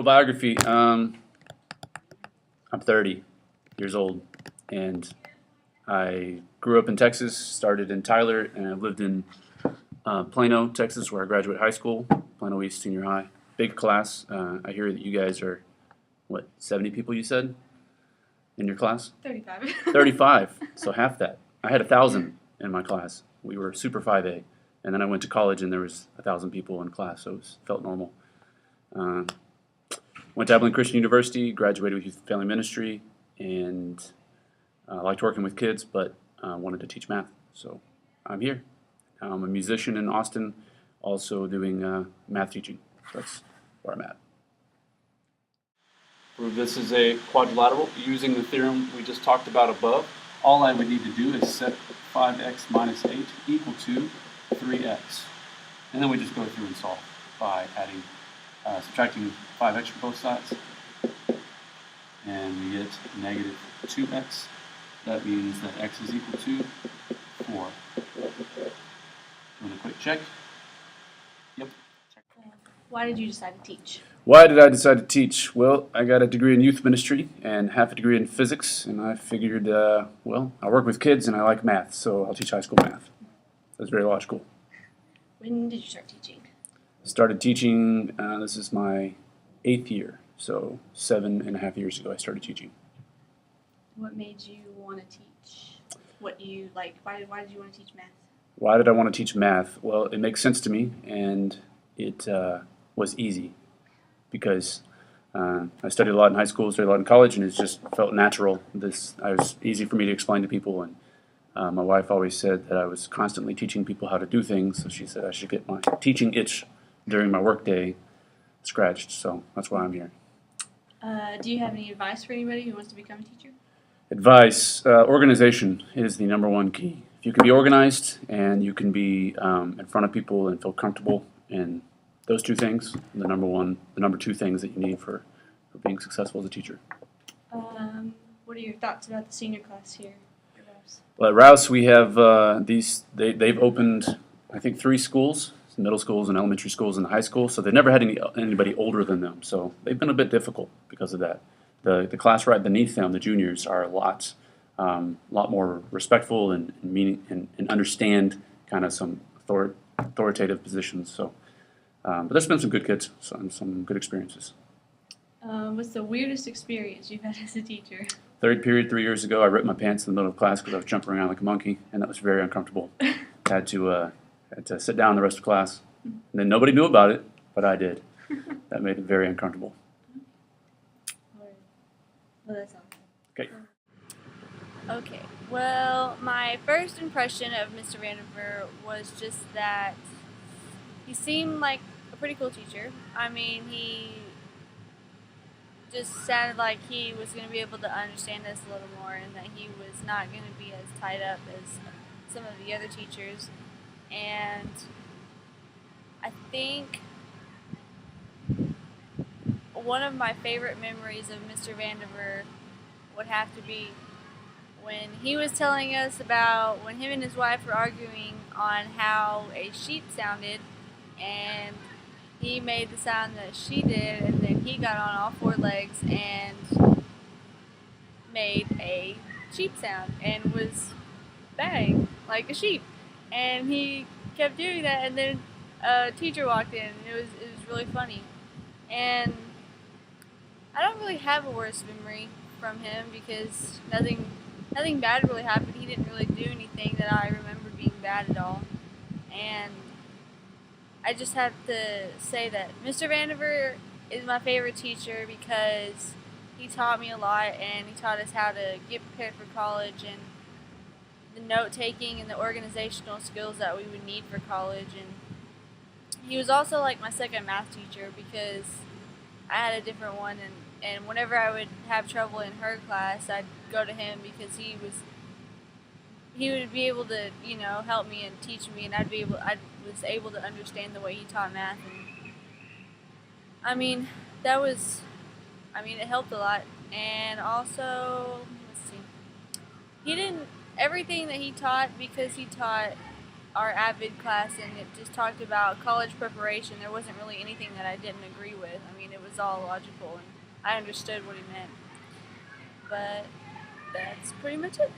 little biography. I'm 30 years old, and I grew up in Texas, started in Tyler, and I lived in Plano, Texas, where I graduated high school, Plano East Senior High. Big class. I hear that you guys are, what, 70 people you said in your class? 35. 35, so half that. I had 1,000 in my class. We were super 5A. And then I went to college and there was 1,000 people in class, so it felt normal. Went to Abilene Christian University, graduated with Youth and Family Ministry, and liked working with kids, but wanted to teach math. So I'm here. I'm a musician in Austin, also doing math teaching. That's where I'm at. This is a quadrilateral using the theorem we just talked about above. All I would need to do is set 5x minus 8 equal to 3x. And then we just go through and solve by adding, subtracting 5x from both sides. And we get negative 2x. That means that x is equal to 4. Doing a quick check. Yep. Why did you decide to teach? Why did I decide to teach? Well, I got a degree in youth ministry and half a degree in physics, and I figured, well, I work with kids and I like math, so I'll teach high school math. That's very logical. When did you start teaching? Started teaching, this is my 8th year, so 7.5 years ago I started teaching. What made you want to teach? What do you like? Why did you want to teach math? Why did I want to teach math? Well, it makes sense to me, and it was easy because I studied a lot in high school, studied a lot in college, and it just felt natural. It was easy for me to explain to people, and my wife always said that I was constantly teaching people how to do things, so she said I should get my teaching itch during my workday scratched, so that's why I'm here. Do you have any advice for anybody who wants to become a teacher? Advice, organization is the number one key. If you can be organized and you can be in front of people and feel comfortable in those two things, the number two things that you need for being successful as a teacher. What are your thoughts about the senior class here at Rouse? Well, at Rouse, we have they've opened, I think, 3 schools, middle schools and elementary schools and high school, so they've never had anybody older than them, so they've been a bit difficult because of that. The class right beneath them, the juniors, are a lot more respectful and understand kind of some authoritative positions. So, but there's been some good kids, some good experiences. What's the weirdest experience you've had as a teacher? 3rd period 3 years ago, I ripped my pants in the middle of class because I was jumping around like a monkey, and that was very uncomfortable. Had to sit down the rest of class, and then nobody knew about it, but I did. That made it very uncomfortable. Well, that's all. Okay. Okay, well, my first impression of Mr. Vandiver was just that he seemed like a pretty cool teacher. I mean, he just sounded like he was going to be able to understand us a little more and that he was not going to be as tied up as some of the other teachers. And I think one of my favorite memories of Mr. Vandiver would have to be when he was telling us about when him and his wife were arguing on how a sheep sounded, and he made the sound that she did, and then he got on all 4 legs and made a sheep sound and was baying like a sheep, and he kept doing that, and then a teacher walked in, and it was really funny. And I don't really have a worse memory from him because nothing bad really happened. He didn't really do anything that I remember being bad at all. And I just have to say that Mr. Vandiver is my favorite teacher because he taught me a lot, and he taught us how to get prepared for college and the note-taking and the organizational skills that we would need for college. And he was also like my second math teacher because I had a different one, and whenever I would have trouble in her class, I'd go to him because he would be able to, help me and teach me, and I was able to understand the way he taught math. And it helped a lot. And also, everything that he taught, because he taught our Avid class, and it just talked about college preparation. There wasn't really anything that I didn't agree with. I mean, it was all logical, and I understood what he meant. But that's pretty much it.